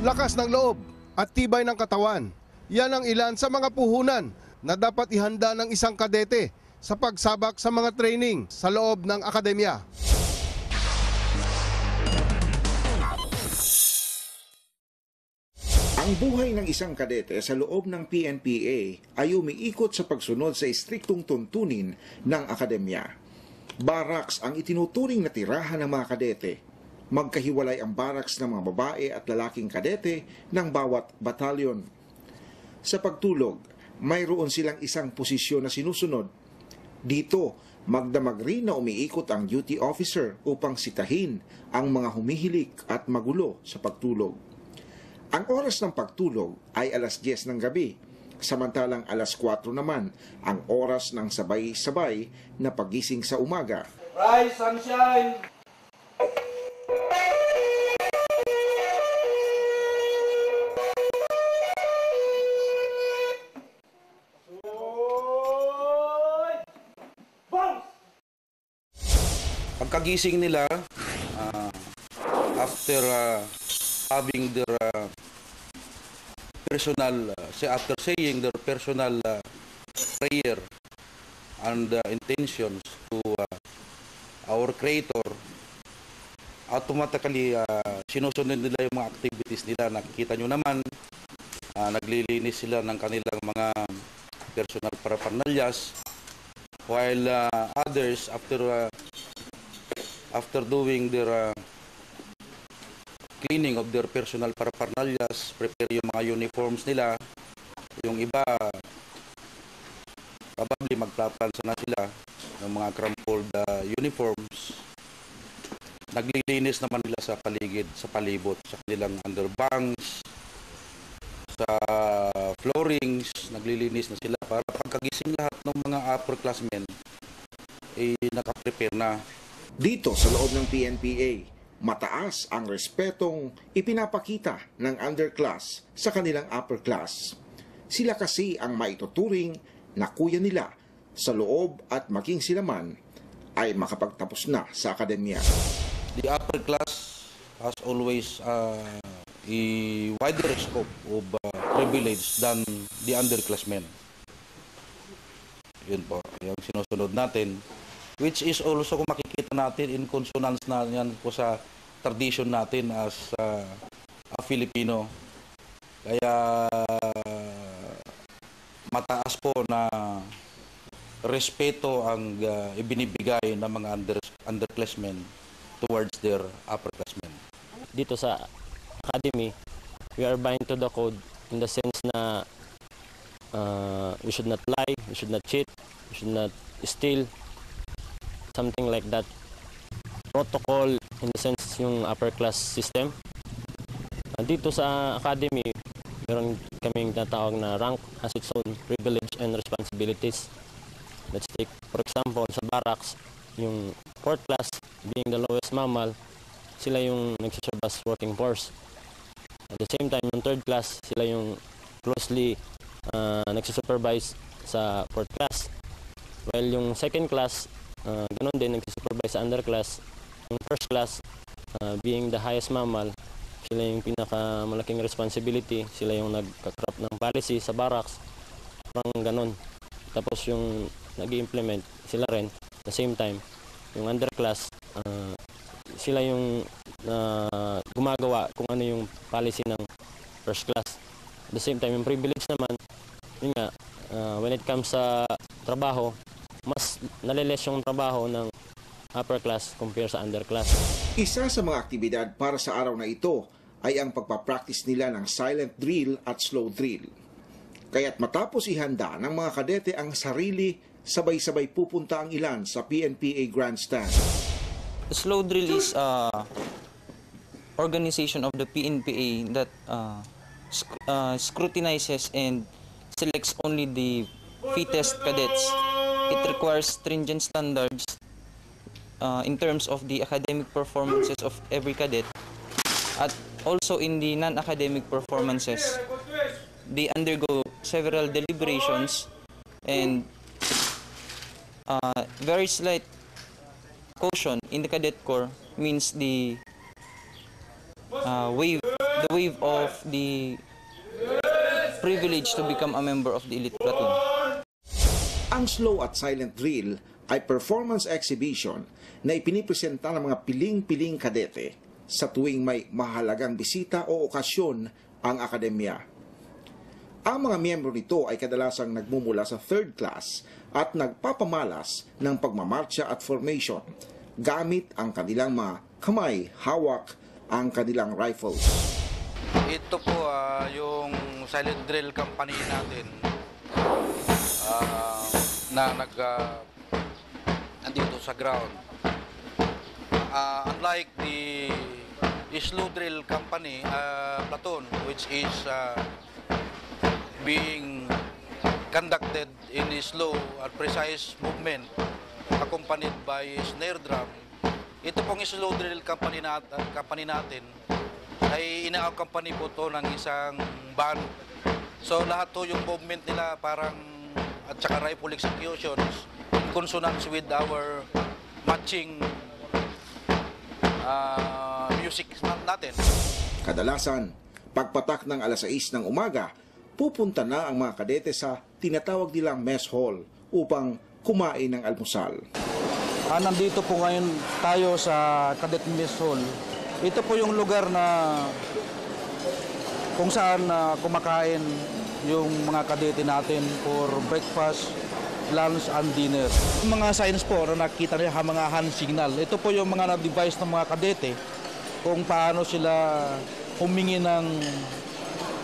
lakas ng loob at tibay ng katawan. Yan ang ilan sa mga puhunan na dapat ihanda ng isang kadete sa pagsabak sa mga training sa loob ng akademya. Ang buhay ng isang kadete sa loob ng PNPA ay umiikot sa pagsunod sa istriktong tuntunin ng akademya. Barracks ang itinuturing na tirahan ng mga kadete. Magkahiwalay ang barracks ng mga babae at lalaking kadete ng bawat batalyon. Sa pagtulog, mayroon silang isang posisyon na sinusunod. Dito, magdamag rin na umiikot ang duty officer upang sitahin ang mga humihilik at magulo sa pagtulog. Ang oras ng pagtulog ay alas 10 ng gabi, samantalang alas 4 naman ang oras ng sabay-sabay na pagising sa umaga. Rise, sunshine! Pagkagising nila, after having their after saying their personal prayer and intentions to our Creator, automatically sinusunod nila yung mga activities nila. Nakikita nyo naman, naglilinis sila ng kanilang mga personal paraphernalias, while others after doing their cleaning of their personal paraphernalias, prepare yung mga uniforms nila. Yung iba, probably magpaplansa na sila ng mga crumpled uniforms. Naglilinis naman nila sa paligid, sa palibot, sa kanilang underbanks, sa floorings, naglilinis na sila para pagkagising lahat ng mga upperclassmen ay nakaprepare na. Dito sa loob ng PNPA, mataas ang respetong ipinapakita ng underclass sa kanilang upperclass. Sila kasi ang maituturing na kuya nila sa loob at maging sila man ay makapagtapos na sa akademya. The upper class has always a wider scope of privilege than the underclassmen. Yun po, yung sinusunod natin, which is also kung makikita natin in consonance na yan po sa tradition natin as a Filipino. Kaya mataas po na respeto ang ibinibigay ng mga underclassmen towards their upperclassmen. Dito sa academy, we are bound to the code in the sense na we should not lie, we should not cheat, we should not steal, something like that. Protocol in the sense yung upper class system. Dito sa academy, meron kaming tinatawag na rank has its own privilege and responsibilities. Let's take, for example, sa barracks, yung 4th class, being the lowest mammal, sila yung nagsiserve as working force. At the same time, yung 3rd class, sila yung closely nagsisupervise sa 4th class. While yung 2nd class, ganun din, nagsisupervise sa underclass. Yung 1st class, being the highest mammal, sila yung pinakamalaking responsibility, sila yung nagka-craft ng policy sa barracks, parang ganun. Tapos yung nag-i-implement, sila rin, at the same time, yung underclass, sila yung gumagawa kung ano yung policy ng 1st class. At the same time, yung privilege naman, yun nga, when it comes sa trabaho, mas naliles yung trabaho ng upper class compare sa underclass. Isa sa mga aktibidad para sa araw na ito ay ang pagpapractice nila ng silent drill at slow drill. Kaya't matapos ihanda ng mga kadete ang sarili, sabay-sabay pupunta ang ilan sa PNPA grandstand. The slow drill is organization of the PNPA that scrutinizes and selects only the fittest cadets. It requires stringent standards in terms of the academic performances of every cadet, at also in the non-academic performances. They undergo several deliberations, and very slight caution in the cadet corps means the waive the wave of the privilege to become a member of the elite platoon. Ang slow at silent drill ay performance exhibition na ipinipresenta ng mga piling-piling kadete sa tuwing may mahalagang bisita o okasyon ang akademya. Ang mga miyembro nito ay kadalasang nagmumula sa third class at nagpapamalas ng pagmamarcha at formation gamit ang kanilang mga kamay, hawak ang kanilang rifles. Ito po yung silent drill company natin na nandito sa ground. Unlike the slow drill company platoon, which is being conducted in a slow and precise movement accompanied by snare drum, ito pong slow drill company natin ay ina-accompany po to ng isang band. So lahat to yung movement nila parang at saka rifle executions in consonance with our matching music natin. Kadalasan, pagpatak ng alas 6 ng umaga, pupunta na ang mga kadete sa tinatawag nilang mess hall upang kumain ng almusal. Nandito po ngayon tayo sa Cadet Mess Hall. Ito po yung lugar na kung saan kumakain yung mga kadete natin for breakfast, lunch, and dinner. Yung mga signs po na nakita niya, mga hand signal. Ito po yung mga na-device ng mga kadete kung paano sila humingi ng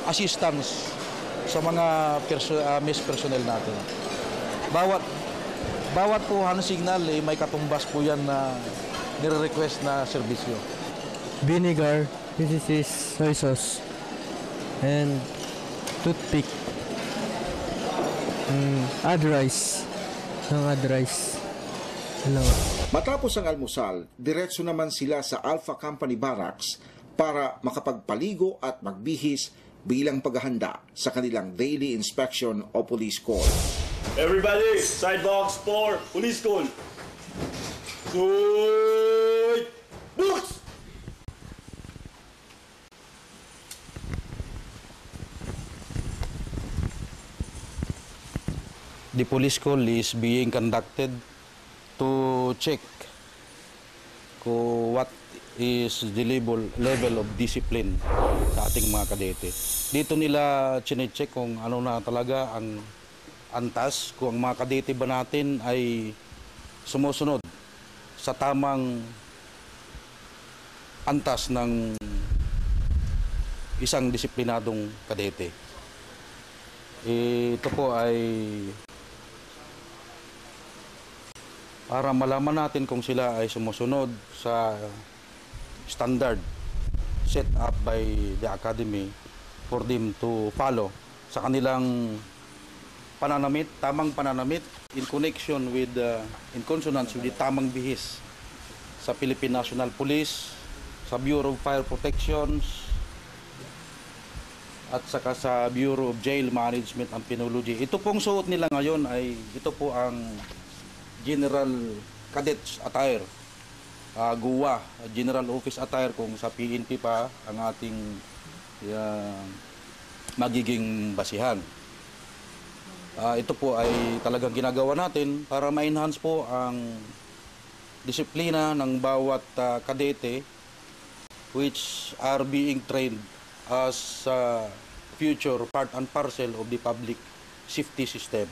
assistance sa mga mess personnel natin. Bawat po hand signal may katumbas po yan na nire-request na serbisyo. Vinegar, this is soy sauce, and toothpick. Add rice. Add rice. Hello. Matapos ang almusal, diretso naman sila sa Alpha Company Barracks para makapagpaligo at magbihis bilang paghahanda sa kanilang daily inspection o police call. Everybody, sidebox for police call. Good books! The police call is being conducted to check what is the level of discipline sa ating mga kadete. Dito nila chine-check kung ano na talaga ang antas, kung ang mga kadete ba natin ay sumusunod sa tamang antas ng isang disiplinadong kadete. Ito po ay para malaman natin kung sila ay sumusunod sa standard set up by the academy for them to follow sa kanilang pananamit, tamang pananamit in connection with, in consonance with the tamang bihis sa Philippine National Police, sa Bureau of Fire Protections, at saka sa Bureau of Jail Management and Penology. Ito pong suot nila ngayon ay, ito po ang General Cadets Attire, GUA, General Office Attire kung sa PNP pa ang ating magiging basihan. Ito po ay talagang ginagawa natin para ma-enhance po ang disiplina ng bawat kadete which are being trained as future part and parcel of the public safety system.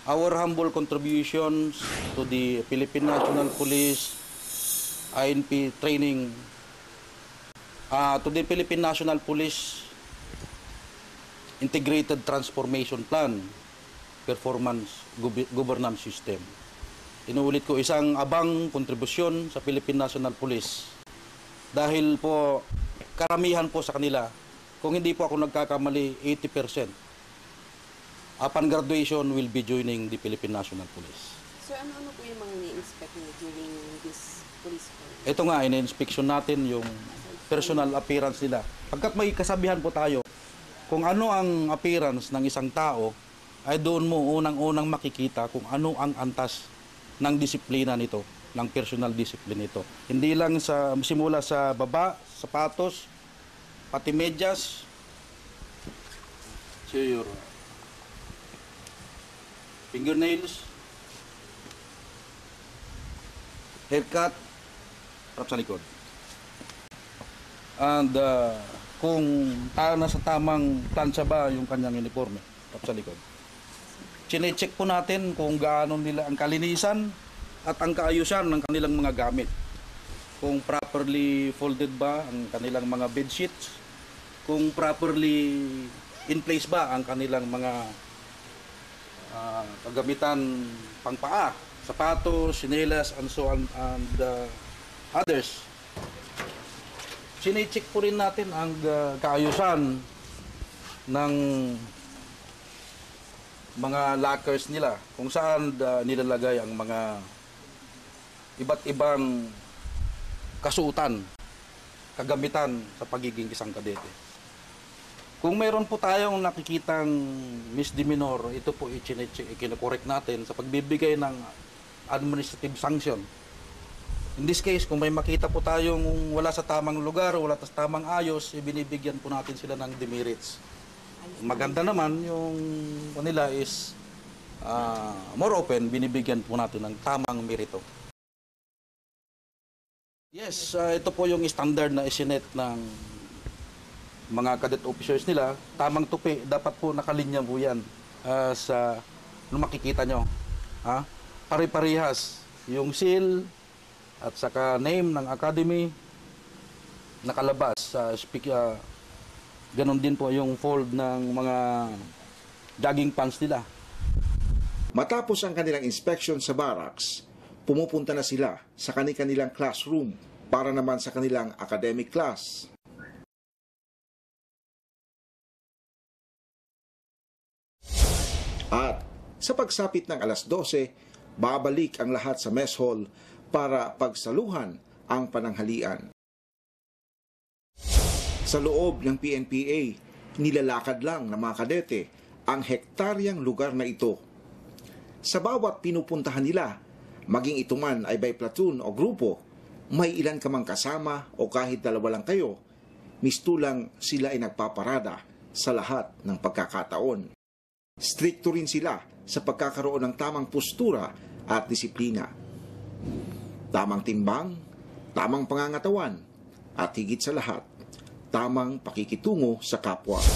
Our humble contributions to the Philippine National Police INP training, to the Philippine National Police Integrated Transformation Plan Performance Governance System. Inuulit ko, isang abang kontribusyon sa Philippine National Police. Dahil po, karamihan po sa kanila, kung hindi po ako nagkakamali, 80%. Upon graduation, will be joining the Philippine National Police. So ano po yung mga ni-inspect niyo during this police call? Ito nga, ina-inspection natin yung personal appearance nila. Pagkat may kasabihan po tayo, kung ano ang appearance ng isang tao, ay doon mo unang-unang makikita kung ano ang antas ng disiplina nito, ng personal discipline nito. Hindi lang sa simula sa baba, sapatos, pati medyas, your fingernails, haircut, harap sa likod. And kung nasa tamang plancha ba yung kanyang uniforme, harap sa likod. Chine-check po natin kung gaano nila ang kalinisan at ang kaayusan ng kanilang mga gamit. Kung properly folded ba ang kanilang mga bed sheets, kung properly in place ba ang kanilang mga kagamitan pangpaa, sapatos, sinelas, and so on, and others. Chine-check po rin natin ang kaayusan ng mga lockers nila, kung saan nilalagay ang mga iba't ibang kasuotan, kagamitan sa pagiging isang kadete. Kung mayroon po tayong nakikitang misdemeanor, ito po i-correct natin sa pagbibigay ng administrative sanction. In this case, kung may makita po tayong wala sa tamang lugar, wala sa tamang ayos, ibinibigyan po natin sila ng demerits. Maganda naman yung kanila is more open, binibigyan po natin ng tamang merito. Yes, ito po yung standard na isinet ng mga cadet officers nila. Tamang tupi, dapat po nakalinya po yan sa makikita nyo. Pare-parehas yung seal at saka name ng academy nakalabas. Ganon din po yung fold ng mga jogging pants nila. Matapos ang kanilang inspection sa barracks, pumupunta na sila sa kanilang classroom para naman sa kanilang academic class. At sa pagsapit ng alas 12, babalik ang lahat sa mess hall para pagsaluhan ang pananghalian. Sa loob ng PNPA, nilalakad lang ng mga kadete ang hektaryang lugar na ito. Sa bawat pinupuntahan nila, maging ito man ay by platoon o grupo, may ilan ka mang kasama o kahit dalawa lang kayo, mistulang sila ay nagpaparada sa lahat ng pagkakataon. Strikto rin sila sa pagkakaroon ng tamang postura at disiplina. Tamang timbang, tamang pangangatawan, at higit sa lahat, tamang pakikitungo sa kapwa.